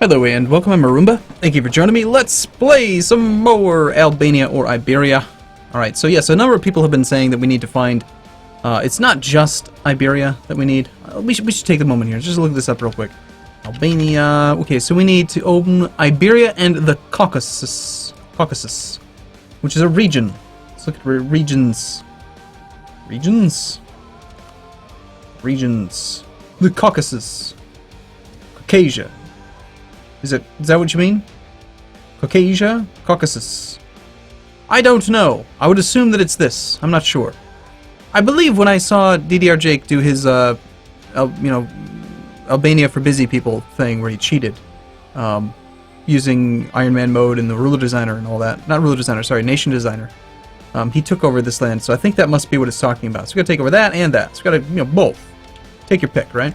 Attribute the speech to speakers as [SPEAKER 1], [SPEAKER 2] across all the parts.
[SPEAKER 1] By the way, and welcome, I'm Arumba. Thank you for joining me. Let's play some more Albania or Iberia. Alright, so yes, a number of people have been saying that we need to find... it's not just Iberia that we need. We should take a moment here. Just look this up real quick. Albania... Okay, so we need to open Iberia and the Caucasus, which is a region. Let's look at regions. Regions? Regions. The Caucasus. Caucasia. Is that what you mean? Caucasia? Caucasus. I don't know. I would assume that it's this. I'm not sure. I believe when I saw DDR Jake do his, Albania for busy people thing where he cheated, using Iron Man mode and the ruler designer and all that. Not ruler designer, sorry, nation designer. He took over this land, so I think that must be what it's talking about. So we gotta take over that and that. So we gotta, both. Take your pick, right?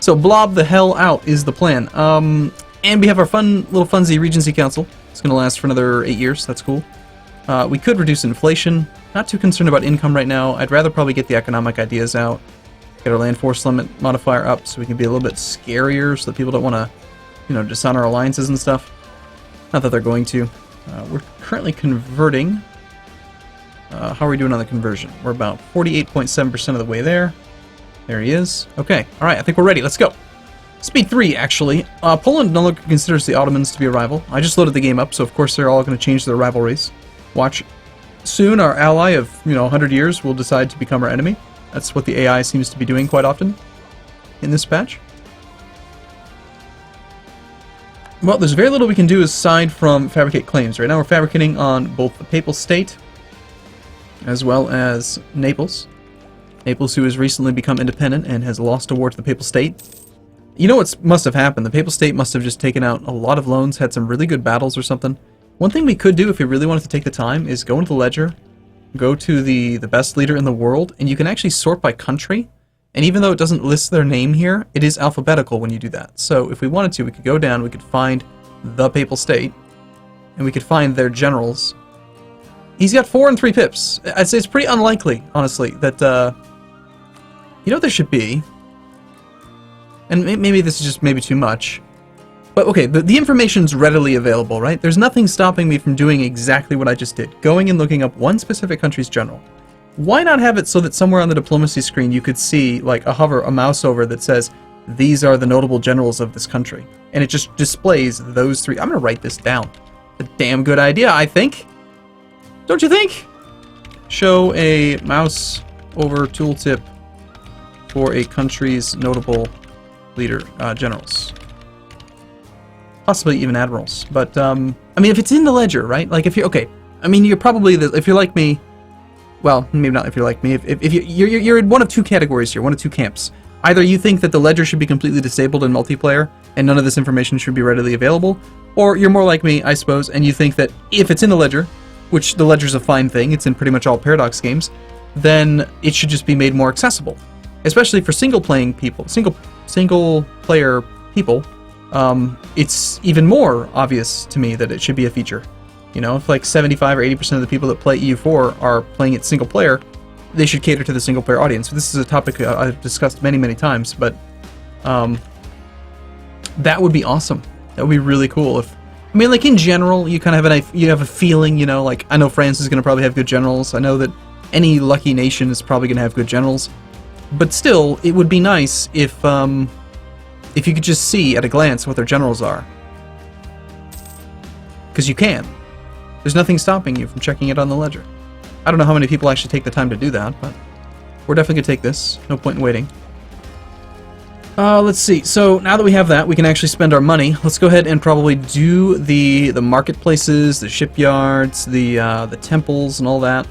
[SPEAKER 1] So blob the hell out is the plan. And we have our fun little funsy Regency Council. It's going to last for another 8 years. That's cool. We could reduce inflation. Not too concerned about income right now. I'd rather probably get the economic ideas out. Get our land force limit modifier up so we can be a little bit scarier so that people don't want to, dishonor alliances and stuff. Not that they're going to. We're currently converting. How are we doing on the conversion? We're about 48.7% of the way there. There he is. Okay. All right. I think we're ready. Let's go. Speed 3, actually. Poland no longer considers the Ottomans to be a rival. I just loaded the game up, so of course they're all going to change their rivalries. Watch. Soon, our ally of, 100 years will decide to become our enemy. That's what the AI seems to be doing quite often in this patch. Well, there's very little we can do aside from fabricate claims. Right now we're fabricating on both the Papal State as well as Naples. Naples, who has recently become independent and has lost a war to the Papal State. You know what must have happened? The Papal State must have just taken out a lot of loans, had some really good battles or something. One thing we could do if we really wanted to take the time is go into the ledger, go to the best leader in the world, and you can actually sort by country. And even though it doesn't list their name here, it is alphabetical when you do that. So if we wanted to, we could go down, we could find the Papal State, and we could find their generals. He's got 4 and 3 pips. I'd say it's pretty unlikely, honestly, that, there should be... And maybe this is just maybe too much. But okay, the information's readily available, right? There's nothing stopping me from doing exactly what I just did. Going and looking up one specific country's general. Why not have it so that somewhere on the diplomacy screen you could see, like, a mouse over that says, these are the notable generals of this country. And it just displays those 3. I'm gonna write this down. A damn good idea, I think. Don't you think? Show a mouse over tooltip for a country's notable leader, generals. Possibly even admirals. But, if it's in the ledger, right? Like, if you're, okay, you're probably, if you're like me, well, maybe not if you're like me, if you're in one of 2 categories here, one of 2 camps. Either you think that the ledger should be completely disabled in multiplayer, and none of this information should be readily available, or you're more like me, I suppose, and you think that if it's in the ledger, which the ledger's a fine thing, it's in pretty much all Paradox games, then it should just be made more accessible. Especially for single-player people, it's even more obvious to me that it should be a feature. If like 75 or 80% of the people that play EU4 are playing it single-player, they should cater to the single-player audience. This is a topic I've discussed many, many times, but that would be awesome. That would be really cool. Like in general, you kind of have a feeling, like I know France is going to probably have good generals. I know that any lucky nation is probably going to have good generals. But still, it would be nice if you could just see at a glance what their generals are. Because you can. There's nothing stopping you from checking it on the ledger. I don't know how many people actually take the time to do that, but we're definitely going to take this. No point in waiting. Let's see. So now that we have that, we can actually spend our money. Let's go ahead and probably do the marketplaces, the shipyards, the temples, and all that.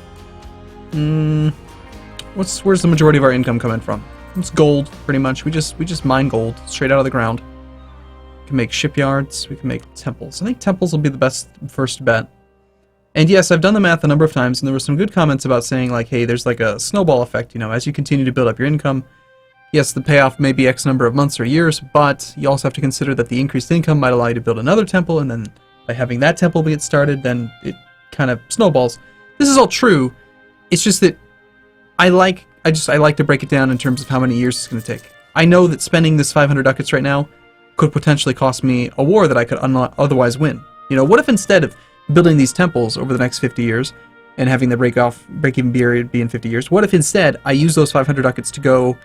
[SPEAKER 1] Where's the majority of our income coming from? It's gold, pretty much. We just mine gold straight out of the ground. We can make shipyards. We can make temples. I think temples will be the best first bet. And yes, I've done the math a number of times, and there were some good comments about saying, like, hey, there's like a snowball effect, as you continue to build up your income. Yes, the payoff may be X number of months or years, but you also have to consider that the increased income might allow you to build another temple, and then by having that temple get started, then it kind of snowballs. This is all true. It's just that I like to break it down in terms of how many years it's going to take. I know that spending this 500 ducats right now could potentially cost me a war that I could otherwise win. You know, what if instead of building these temples over the next 50 years and having the break-even period be in 50 years, what if instead I use those 500 ducats to go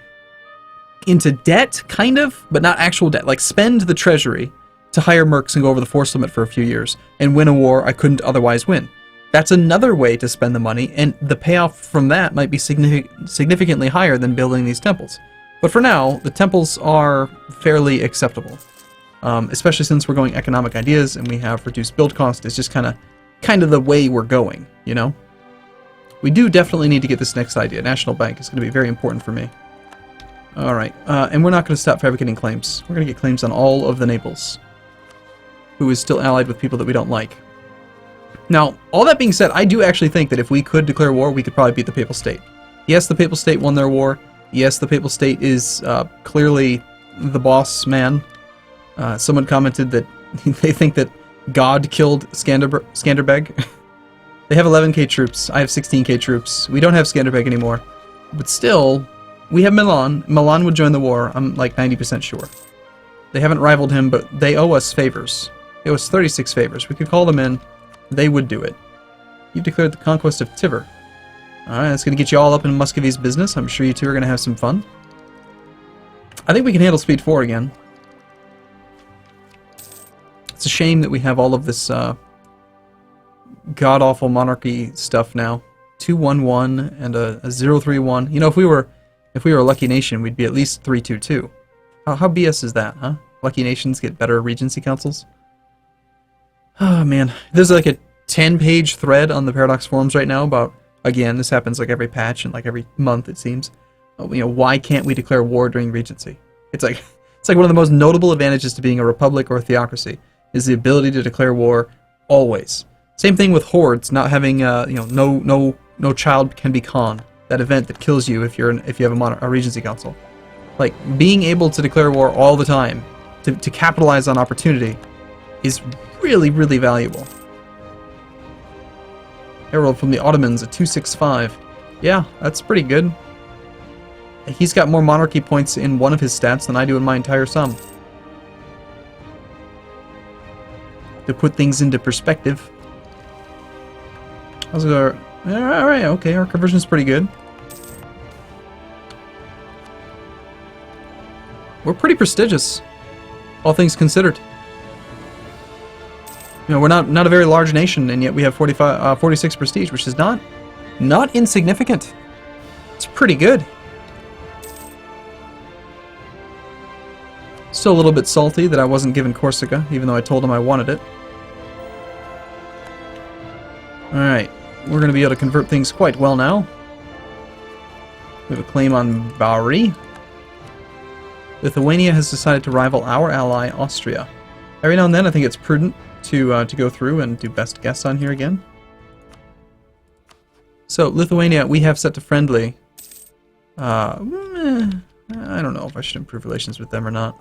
[SPEAKER 1] into debt, kind of, but not actual debt, like spend the treasury to hire mercs and go over the force limit for a few years and win a war I couldn't otherwise win. That's another way to spend the money, and the payoff from that might be significantly higher than building these temples. But for now, the temples are fairly acceptable, especially since we're going economic ideas and we have reduced build cost. It's just kind of the way we're going, you know? We do definitely need to get this next idea. National Bank is going to be very important for me. Alright, and we're not going to stop fabricating claims. We're going to get claims on all of the Naples, who is still allied with people that we don't like. Now, all that being said, I do actually think that if we could declare war, we could probably beat the Papal State. Yes, the Papal State won their war. Yes, the Papal State is clearly the boss man. Someone commented that they think that God killed Skanderbeg. They have 11k troops. I have 16k troops. We don't have Skanderbeg anymore. But still, we have Milan. Milan would join the war, I'm like 90% sure. They haven't rivaled him, but they owe us favors. They owe us 36 favors. We could call them in. They would do it. You've declared the conquest of Tiver. Alright, that's going to get you all up in Muscovy's business. I'm sure you two are going to have some fun. I think we can handle Speed 4 again. It's a shame that we have all of this god-awful monarchy stuff now. 2-1-1 and a 0-3-1. You know, if we were a lucky nation, we'd be at least 3-2-2. How BS is that, huh? Lucky nations get better regency councils? Oh man, there's like a 10-page thread on the Paradox forums right now about, again, this happens like every patch and like every month it seems. You know, why can't we declare war during regency? It's like one of the most notable advantages to being a republic or a theocracy is the ability to declare war always. Same thing with hordes, not having you know, no child can be Khan, that event that kills you if you have a regency council. Like being able to declare war all the time to capitalize on opportunity is really, really valuable. Herald from the Ottomans at 265. Yeah, that's pretty good. He's got more monarchy points in one of his stats than I do in my entire sum. To put things into perspective. How's our... Alright, okay, our conversion is pretty good. We're pretty prestigious, all things considered. You know, we're not a very large nation, and yet we have 46 prestige, which is not insignificant. It's pretty good. Still a little bit salty that I wasn't given Corsica, even though I told him I wanted it. Alright, we're going to be able to convert things quite well now. We have a claim on Bari. Lithuania has decided to rival our ally, Austria. Every now and then I think it's prudent to go through and do best guess on here again. So, Lithuania, we have set to friendly. I don't know if I should improve relations with them or not.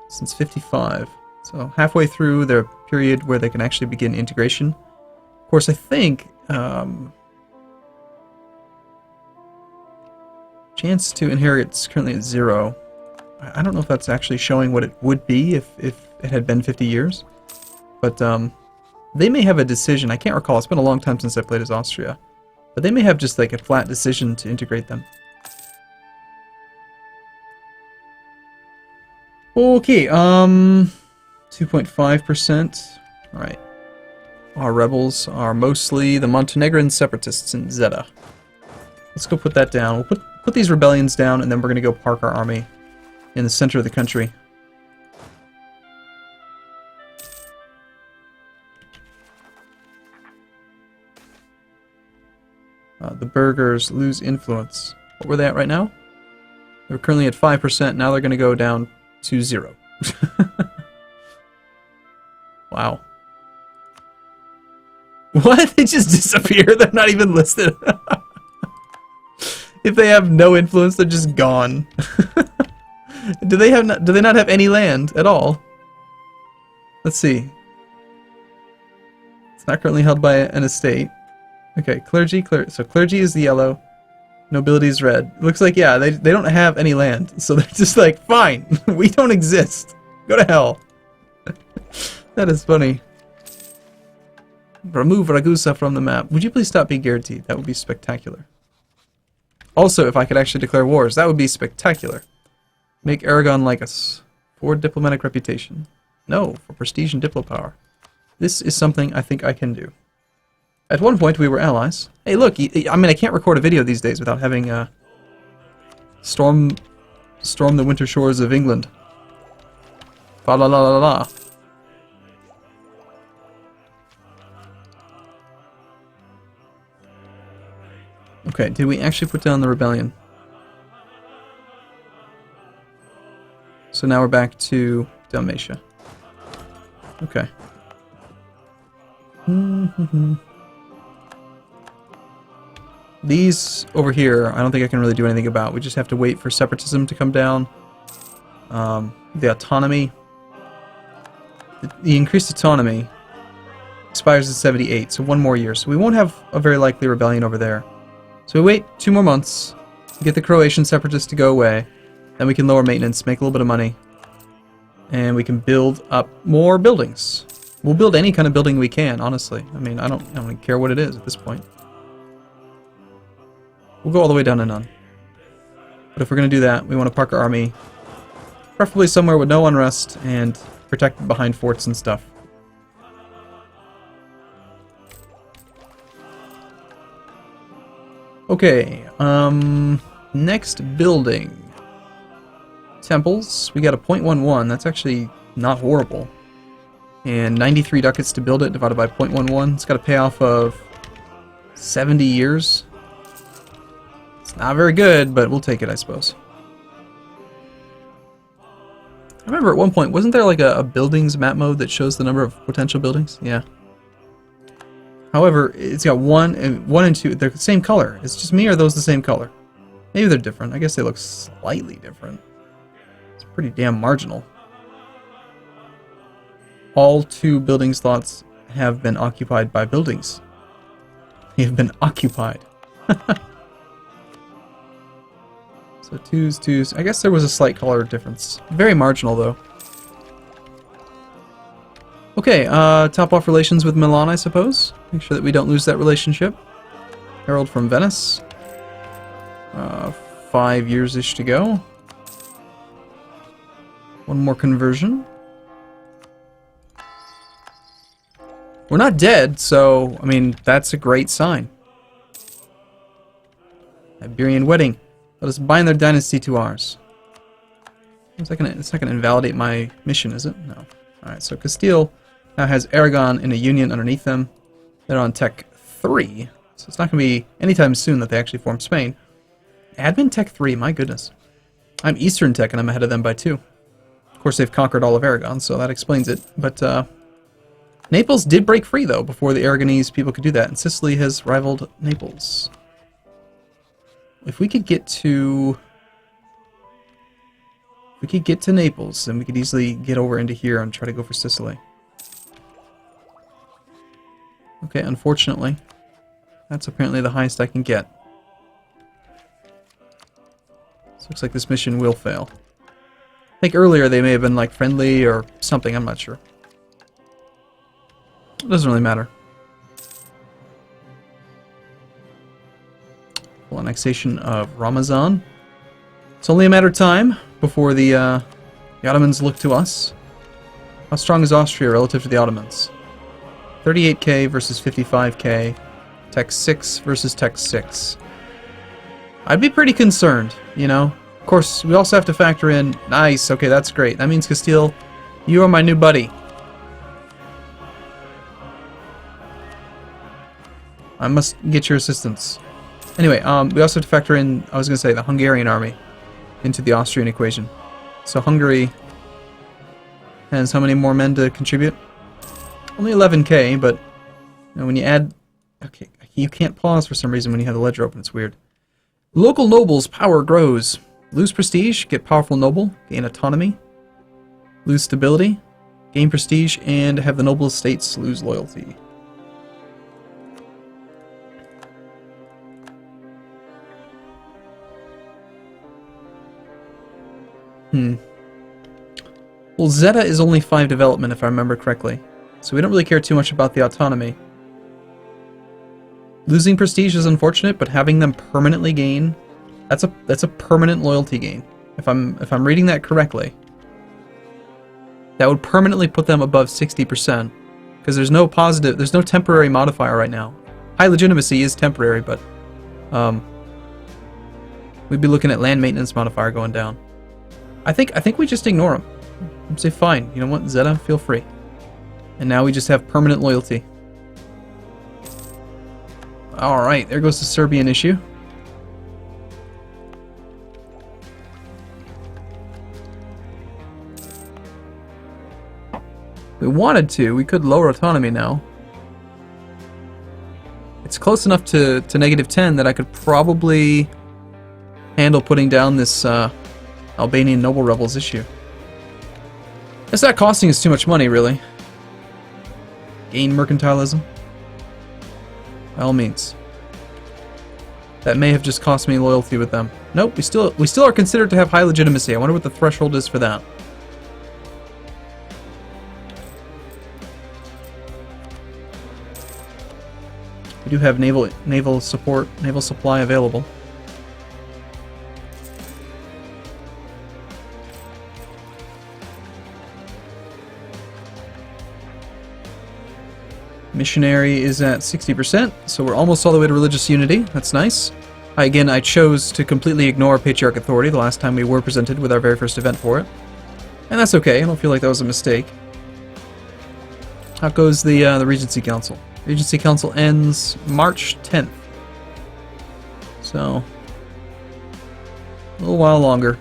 [SPEAKER 1] Since 55. So, halfway through their period where they can actually begin integration. Of course, I think... chance to inherit is currently at 0. I don't know if that's actually showing what it would be if it had been 50 years. But they may have a decision. I can't recall. It's been a long time since I played as Austria. But they may have just like a flat decision to integrate them. Okay, 2.5%. Alright. Our rebels are mostly the Montenegrin separatists in Zeta. Let's go put that down. We'll put these rebellions down, and then we're going to go park our army in the center of the country. The burghers lose influence. What were they at right now? They're currently at 5%. Now they're going to go down to 0. Wow. What? They just disappear? They're not even listed. If they have no influence, they're just gone. Do they not have any land at all? Let's see. It's not currently held by an estate. Okay, clergy. So clergy is the yellow. Nobility is red. Looks like, yeah, they don't have any land. So they're just like, fine, we don't exist. Go to hell. That is funny. Remove Ragusa from the map. Would you please stop being guaranteed? That would be spectacular. Also, if I could actually declare wars, that would be spectacular. Make Aragon like us. For diplomatic reputation. No, for prestige and diplo power. This is something I think I can do. At one point, we were allies. Hey, look, I mean, I can't record a video these days without having, storm the winter shores of England. Fa la la la la. Okay, did we actually put down the rebellion? So now we're back to Dalmatia. Okay. These over here, I don't think I can really do anything about. We just have to wait for separatism to come down. The autonomy. The increased autonomy expires in 78, so 1 more year. So we won't have a very likely rebellion over there. So we wait 2 more months, get the Croatian separatists to go away, then we can lower maintenance, make a little bit of money, and we can build up more buildings. We'll build any kind of building we can, honestly. I mean, I don't really care what it is at this point. We'll go all the way down to none. But if we're going to do that, we want to park our army, preferably somewhere with no unrest, and protect behind forts and stuff. Okay, next building. Temples, we got a 0.11, that's actually not horrible. And 93 ducats to build it, divided by 0.11. It's got a payoff of 70 years. It's not very good, but we'll take it, I suppose. I remember at one point, wasn't there like a buildings map mode that shows the number of potential buildings? Yeah. However, it's got 1 and 2. They're the same color. It's just me, or are those the same color? Maybe they're different. I guess they look slightly different. It's pretty damn marginal. All 2 building slots have been occupied by buildings. They've been occupied. So 2s. I guess there was a slight color difference. Very marginal, though. Okay, top off relations with Milan, I suppose. Make sure that we don't lose that relationship. Herald from Venice. 5 years-ish to go. 1 more conversion. We're not dead, so, I mean, that's a great sign. Iberian wedding. Let us bind their dynasty to ours. It's not gonna invalidate my mission, is it? No. Alright, so Castile now has Aragon in a union underneath them. They're on Tech 3, so it's not gonna be anytime soon that they actually form Spain. Admin Tech 3, my goodness. I'm Eastern Tech and I'm ahead of them by 2. Of course, they've conquered all of Aragon, so that explains it. But Naples did break free, though, before the Aragonese people could do that, and Sicily has rivaled Naples. If we could get to... If we could get to Naples, then we could easily get over into here and try to go for Sicily. Okay, unfortunately, that's apparently the highest I can get. So looks like this mission will fail. I think earlier they may have been like friendly or something, I'm not sure. It doesn't really matter. Full annexation of Ramazan. It's only a matter of time before the Ottomans look to us. How strong is Austria relative to the Ottomans? 38k versus 55k. Tech 6 versus Tech 6. I'd be pretty concerned, you know. Of course, we also have to factor in... Nice, okay, that's great. That means, Castile, you are my new buddy. I must get your assistance. Anyway, we also have to factor in, I was going to say, the Hungarian army into the Austrian equation. So Hungary has how many more men to contribute? Only 11k, but you know, when you add... Okay, you can't pause for some reason when you have the ledger open. It's weird. Local nobles' power grows. Lose prestige, get powerful noble, gain autonomy. Lose stability, gain prestige, and have the noble estates lose loyalty. Well, Zeta is only 5 development, if I remember correctly. So we don't really care too much about the autonomy. Losing prestige is unfortunate, but having them permanently gain, that's a permanent loyalty gain. If I'm reading that correctly. That would permanently put them above 60%. Because there's no temporary modifier right now. High legitimacy is temporary, but we'd be looking at land maintenance modifier going down. I think we just ignore them. And say, fine, you know what, Zeta, feel free. And now we just have permanent loyalty. Alright, there goes the Serbian issue. If we wanted to, we could lower autonomy now. It's close enough to -10 that I could probably handle putting down this Albanian noble rebels issue. It's not costing us too much money, really. Gain mercantilism. By all means. That may have just cost me loyalty with them. Nope, we still are considered to have high legitimacy. I wonder what the threshold is for that. We do have naval support, naval supply available. Missionary is at 60%, so we're almost all the way to religious unity. That's nice. Again, I chose to completely ignore Patriarch Authority the last time we were presented with our very first event for it. And that's okay, I don't feel like that was a mistake. How goes the Regency Council? Regency Council ends March 10th. So, a little while longer.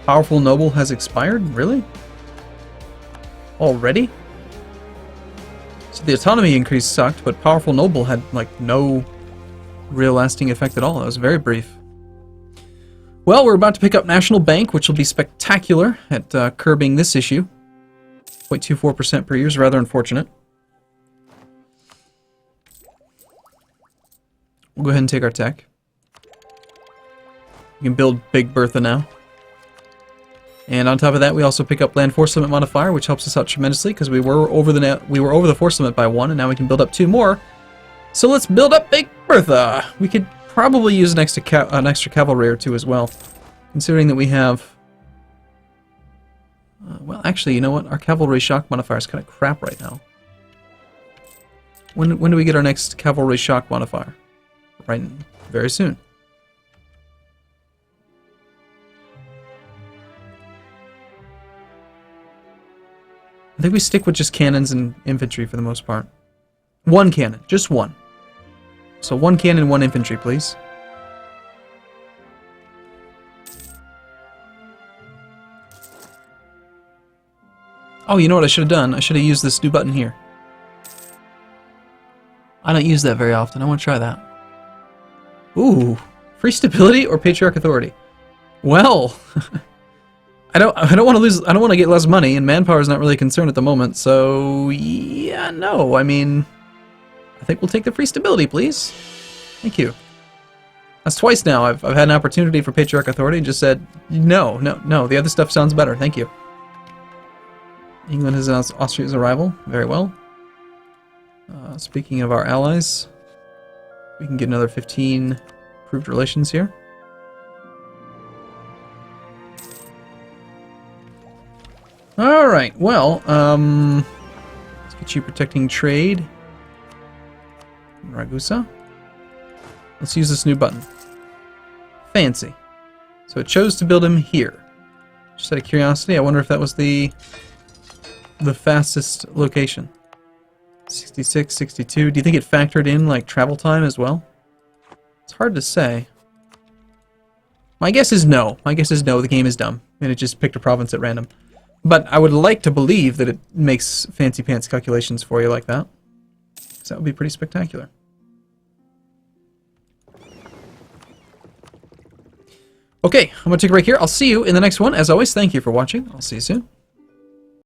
[SPEAKER 1] Powerful Noble has expired? Really? Already? So the autonomy increase sucked, but Powerful Noble had, like, no real lasting effect at all. It was very brief. Well, we're about to pick up National Bank, which will be spectacular at curbing this issue. 0.24% per year is rather unfortunate. We'll go ahead and take our tech. We can build Big Bertha now. And on top of that, we also pick up Land Force Limit modifier, which helps us out tremendously because we were over the force limit by 1, and now we can build up 2 more. So let's build up Big Bertha. We could probably use an extra cavalry or 2 as well, considering that we have. Well, actually, you know what? Our cavalry shock modifier is kind of crap right now. When do we get our next cavalry shock modifier? Right, very soon. I think we stick with just cannons and infantry for the most part. 1 cannon, just 1. So 1 cannon, 1 infantry, please. Oh, you know what I should have done? I should have used this new button here. I don't use that very often. I want to try that. Ooh, free stability or Patriarch Authority? Well, I don't want to lose. I don't want to get less money, and manpower is not really a concern at the moment. So yeah, no. I mean, I think we'll take the free stability, please. Thank you. That's twice now. I've had an opportunity for Patriarch Authority and just said no. The other stuff sounds better. Thank you. England has announced Austria's arrival. Very well. Speaking of our allies, we can get another 15 improved relations here. Alright, well, let's get you protecting trade. Ragusa. Let's use this new button. Fancy. So it chose to build him here. Just out of curiosity, I wonder if that was the fastest location. 66, 62. Do you think it factored in, like, travel time as well? It's hard to say. My guess is no. My guess is no, the game is dumb, and it just picked a province at random. But I would like to believe that it makes fancy pants calculations for you like that. So that would be pretty spectacular. Okay, I'm going to take a break here. I'll see you in the next one. As always, thank you for watching. I'll see you soon.